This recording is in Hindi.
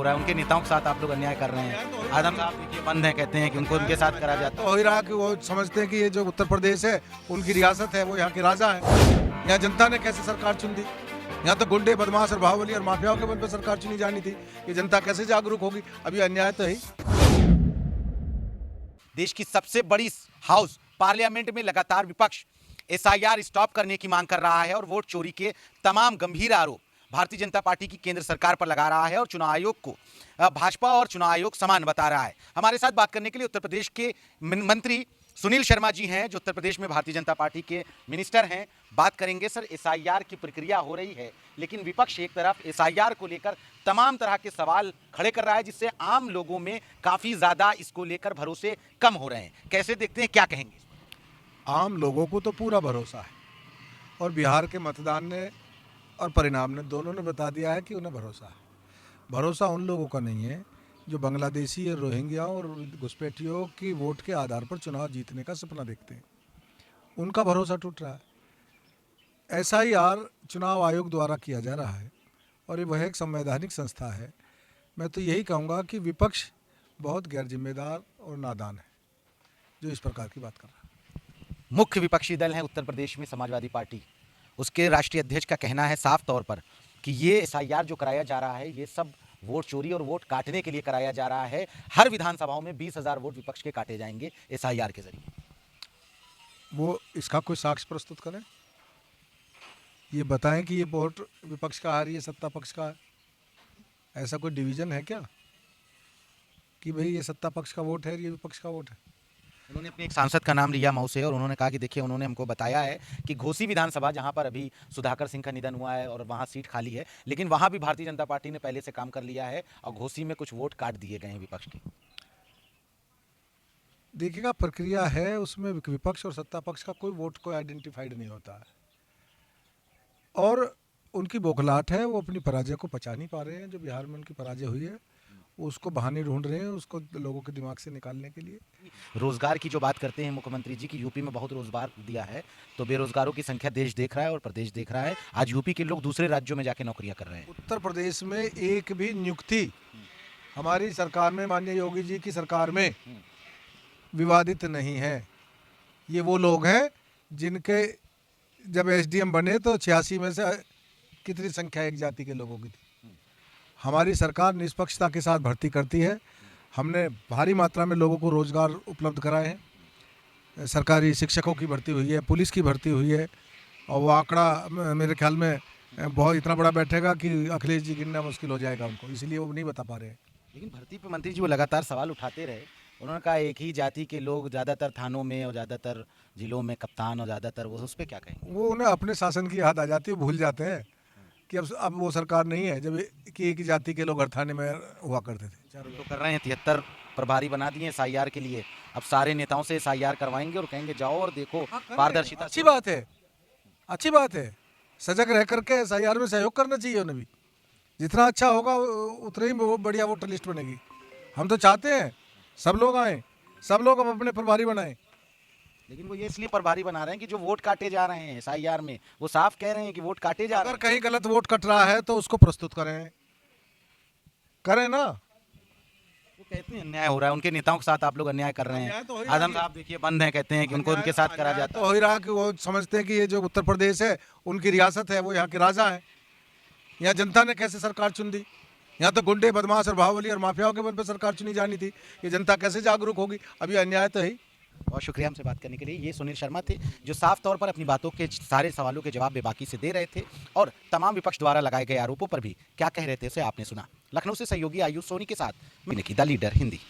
हो रहा है, उनके नेताओं के साथ आप लोग अन्याय कर रहे हैं। आदम साहब देखिए बंद हैं, कहते हैं कि उनको उनके साथ करा जाता तो हो ही रहा कि वो समझते हैं कि ये जो उत्तर प्रदेश है उनकी रियासत है, वो यहाँ के राजा हैं। यहाँ जनता ने कैसे सरकार चुन दी? यहाँ तो गुंडे, बदमाश और बाहुबली और माफियाओं के बल पे सरकार चुनी जानी थी। ये जनता कैसे जागरूक होगी? अभी अन्याय तो है ही। देश की सबसे बड़ी हाउस पार्लियामेंट में लगातार विपक्ष एसआईआर स्टॉप करने की मांग कर रहा है और वोट चोरी के तमाम गंभीर आरोप भारतीय जनता पार्टी की केंद्र सरकार पर लगा रहा है और चुनाव आयोग को भाजपा और चुनाव आयोग समान बता रहा है। हमारे साथ बात करने के लिए उत्तर प्रदेश के मंत्री सुनील शर्मा जी हैं, जो उत्तर प्रदेश में भारतीय जनता पार्टी के मिनिस्टर हैं। बात करेंगे सर, एसआईआर की प्रक्रिया हो रही है, लेकिन विपक्ष एक तरफ एसआईआर को लेकर तमाम तरह के सवाल खड़े कर रहा है, जिससे आम लोगों में काफी ज्यादा इसको लेकर भरोसे कम हो रहे हैं। कैसे देखते हैं, क्या कहेंगे? आम लोगों को तो पूरा भरोसा है और बिहार के मतदान ने और परिणाम ने दोनों ने बता दिया है कि उन्हें भरोसा है। भरोसा उन लोगों का नहीं है जो बांग्लादेशी और रोहिंग्या और घुसपैठियों की वोट के आधार पर चुनाव जीतने का सपना देखते हैं। उनका भरोसा टूट रहा है। एसआईआर चुनाव आयोग द्वारा किया जा रहा है और ये वह एक संवैधानिक संस्था है। मैं तो यही कहूँगा कि विपक्ष बहुत गैर जिम्मेदार और नादान है जो इस प्रकार की बात कर रहा है। मुख्य विपक्षी दल है उत्तर प्रदेश में समाजवादी पार्टी, उसके राष्ट्रीय अध्यक्ष का कहना है साफ तौर पर कि ये एसआईआर जो कराया जा रहा है, ये सब वोट चोरी और वोट काटने के लिए कराया जा रहा है। हर विधानसभाओं में 20,000 वोट विपक्ष के काटे जाएंगे एसआईआर के जरिए। वो इसका कोई साक्ष्य प्रस्तुत करें, ये बताएं कि ये वोट विपक्ष का है, ये सत्ता पक्ष का है। ऐसा कोई डिवीजन है क्या कि भाई ये सत्ता पक्ष का वोट है, ये विपक्ष का वोट है? उन्होंने अपने एक सांसद का नाम लिया मऊ से और उन्होंने कहा कि देखिए, उन्होंने हमको बताया है कि घोसी विधानसभा, जहां पर अभी सुधाकर सिंह का निधन हुआ है और वहां सीट खाली है, लेकिन वहां भी भारतीय जनता पार्टी ने पहले से काम कर लिया है और घोसी में कुछ वोट काट दिए गए हैं विपक्ष के। देखिएगा, प्रक्रिया है, उसमें विपक्ष और सत्ता पक्ष का कोई वोट को आइडेंटिफाइड नहीं होता है और उनकी बौखलाहट है। वो अपनी पराजय को पचा नहीं पा रहे हैं। जो बिहार में उनकी पराजय हुई है उसको बहाने ढूंढ रहे हैं, उसको लोगों के दिमाग से निकालने के लिए। रोजगार की जो बात करते हैं मुख्यमंत्री जी की, यूपी में बहुत रोजगार दिया है, तो बेरोजगारों की संख्या देश देख रहा है और प्रदेश देख रहा है। आज यूपी के लोग दूसरे राज्यों में जाके नौकरियां कर रहे हैं। उत्तर प्रदेश में एक भी नियुक्ति हमारी सरकार में, माननीय योगी जी की सरकार में, विवादित नहीं है। ये वो लोग हैं जिनके जब एसडीएम बने तो 86 में से कितनी संख्या एक जाति के लोगों की थी। हमारी सरकार निष्पक्षता के साथ भर्ती करती है। हमने भारी मात्रा में लोगों को रोजगार उपलब्ध कराए हैं। सरकारी शिक्षकों की भर्ती हुई है, पुलिस की भर्ती हुई है और वो आंकड़ा मेरे ख्याल में बहुत इतना बड़ा बैठेगा कि अखिलेश जी गिनना मुश्किल हो जाएगा उनको, इसलिए वो नहीं बता पा रहे हैं। लेकिन भर्ती पे मंत्री जी वो लगातार सवाल उठाते रहे। उन्होंने कहा एक ही जाति के लोग ज़्यादातर थानों में और ज़्यादातर जिलों में कप्तान और ज़्यादातर, वो उस पर क्या कहेंगे? वो उन्हें अपने शासन की याद आ जाती है, भूल जाते हैं कि अब वो सरकार नहीं है जब कि एक ही जाति के लोग हर थाने में हुआ करते थे। तो कर रहे हैं, 73 प्रभारी बना दिए एसआईआर के लिए। अब सारे नेताओं से एसआईआर करवाएंगे और कहेंगे जाओ और देखो पारदर्शिता। अच्छी बात है, अच्छी बात है। सजग रह करके एसआईआर में सहयोग करना चाहिए उन्हें भी। जितना अच्छा होगा उतना ही वो बढ़िया वोटर लिस्ट बनेगी। हम तो चाहते हैं सब लोग आए, सब लोग अब अपने प्रभारी बनाएं। लेकिन वो ये इसलिए प्रभारी बना रहे हैं कि जो वोट काटे जा रहे हैं एसआईआर में, वो साफ कह रहे हैं कि वोट काटे जा रहे अगर हैं। कहीं गलत वोट कट रहा है तो उसको प्रस्तुत करें ना। वो कहते हैं अन्याय हो रहा है, उनके नेताओं के साथ आप लोग अन्याय कर रहे अन्याय तो हो हैं। ही रहा आदम है। साहब देखिए बंद हैं, कहते हैं कि उनको उनके साथ करा जाता तो हो ही रहा कि वो समझते हैं कि ये जो उत्तर प्रदेश है उनकी रियासत है, वो यहाँ के राजा हैं। यहाँ जनता ने कैसे सरकार चुन दी? यहाँ तो गुंडे, बदमाश और बाहुबली और माफियाओं के बल पे सरकार चुनी जानी थी। ये जनता कैसे जागरूक होगी? अभी अन्याय तो है ही। बहुत शुक्रिया हमसे बात करने के लिए। ये सुनील शर्मा थे, जो साफ तौर पर अपनी बातों के सारे सवालों के जवाब बेबाकी से दे रहे थे और तमाम विपक्ष द्वारा लगाए गए आरोपों पर भी क्या कह रहे थे उसे आपने सुना। लखनऊ से सहयोगी आयुष सोनी के साथ मैंने की द लीडर हिंदी।